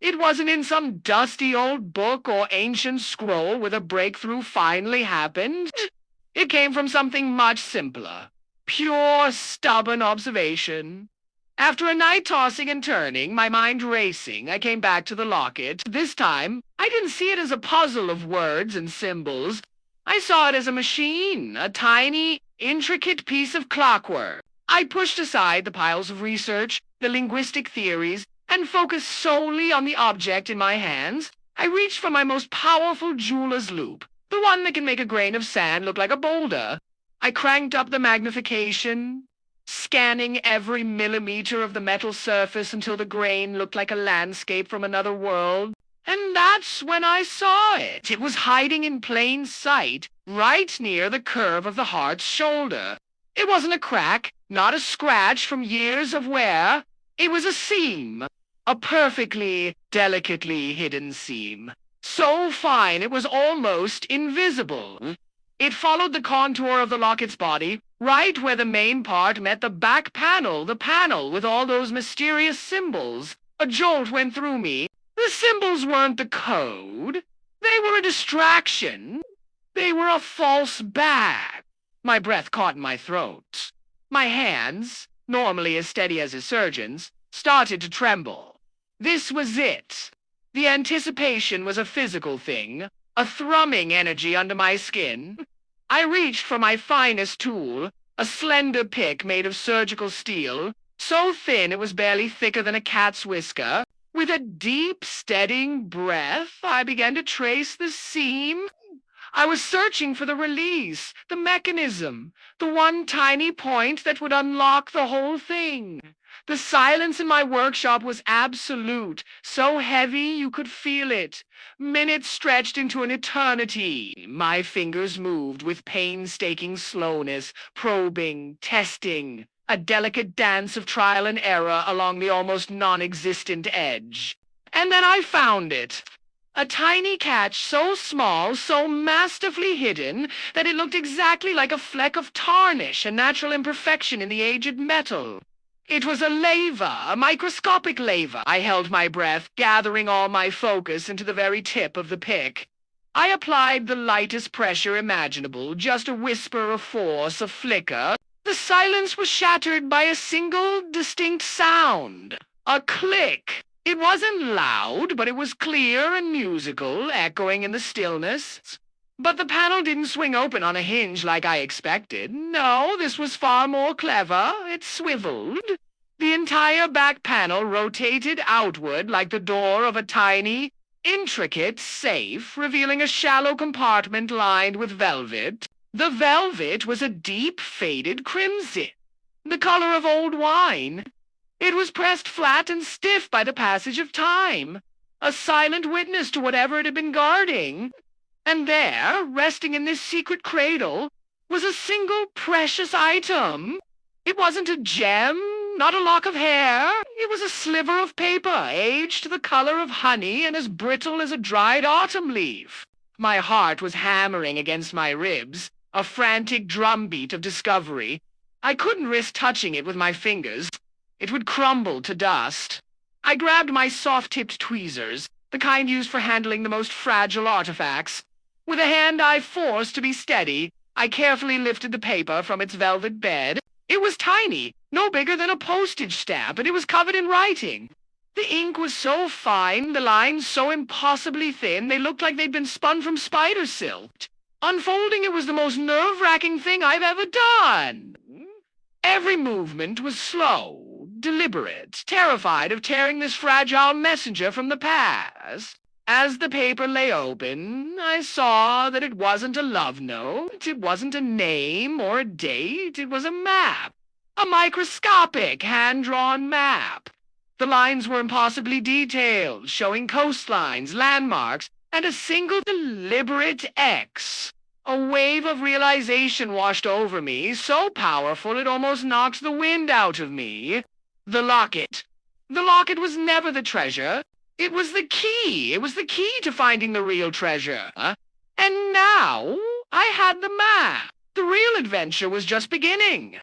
It wasn't in some dusty old book or ancient scroll where the breakthrough finally happened. It came from something much simpler. Pure, stubborn observation. After a night tossing and turning, my mind racing, I came back to the locket. This time, I didn't see it as a puzzle of words and symbols. I saw it as a machine, a tiny, intricate piece of clockwork. I pushed aside the piles of research, the linguistic theories, and focused solely on the object in my hands. I reached for my most powerful jeweler's loupe, the one that can make a grain of sand look like a boulder. I cranked up the magnification, scanning every millimeter of the metal surface until the grain looked like a landscape from another world. And that's when I saw it. It was hiding in plain sight, right near the curve of the heart's shoulder. It wasn't a crack, not a scratch from years of wear. It was a seam, a perfectly, delicately hidden seam. So fine it was almost invisible. It followed the contour of the locket's body, right where the main part met the back panel, the panel with all those mysterious symbols. A jolt went through me. The symbols weren't the code. They were a distraction. They were a false bag. My breath caught in my throat. My hands, normally as steady as a surgeon's, started to tremble. This was it. The anticipation was a physical thing, a thrumming energy under my skin. I reached for my finest tool, a slender pick made of surgical steel, so thin it was barely thicker than a cat's whisker. With a deep, steadying breath, I began to trace the seam. I was searching for the release, the mechanism, the one tiny point that would unlock the whole thing. The silence in my workshop was absolute, so heavy you could feel it. Minutes stretched into an eternity. My fingers moved with painstaking slowness, probing, testing, a delicate dance of trial and error along the almost non-existent edge. And then I found it. A tiny catch so small, so masterfully hidden, that it looked exactly like a fleck of tarnish, a natural imperfection in the aged metal. It was a laver, a microscopic laver. I held my breath, gathering all my focus into the very tip of the pick. I applied the lightest pressure imaginable, just a whisper of force, a flicker. The silence was shattered by a single, distinct sound. A click. It wasn't loud, but it was clear and musical, echoing in the stillness. But the panel didn't swing open on a hinge like I expected. No, this was far more clever. It swiveled. The entire back panel rotated outward like the door of a tiny, intricate safe, revealing a shallow compartment lined with velvet. The velvet was a deep, faded crimson, the color of old wine. It was pressed flat and stiff by the passage of time, a silent witness to whatever it had been guarding. And there, resting in this secret cradle, was a single precious item. It wasn't a gem, not a lock of hair. It was a sliver of paper, aged to the color of honey and as brittle as a dried autumn leaf. My heart was hammering against my ribs, a frantic drumbeat of discovery. I couldn't risk touching it with my fingers. It would crumble to dust. I grabbed my soft-tipped tweezers, the kind used for handling the most fragile artifacts. With a hand I forced to be steady, I carefully lifted the paper from its velvet bed. It was tiny, no bigger than a postage stamp, and it was covered in writing. The ink was so fine, the lines so impossibly thin, they looked like they'd been spun from spider silk. Unfolding it was the most nerve-wracking thing I've ever done. Every movement was slow, deliberate, terrified of tearing this fragile messenger from the past. As the paper lay open, I saw that it wasn't a love note, it wasn't a name or a date, it was a map. A microscopic, hand-drawn map. The lines were impossibly detailed, showing coastlines, landmarks, and a single deliberate X. A wave of realization washed over me, so powerful it almost knocked the wind out of me. The locket. The locket was never the treasure. It was the key. It was the key to finding the real treasure. And now I had the map. The real adventure was just beginning.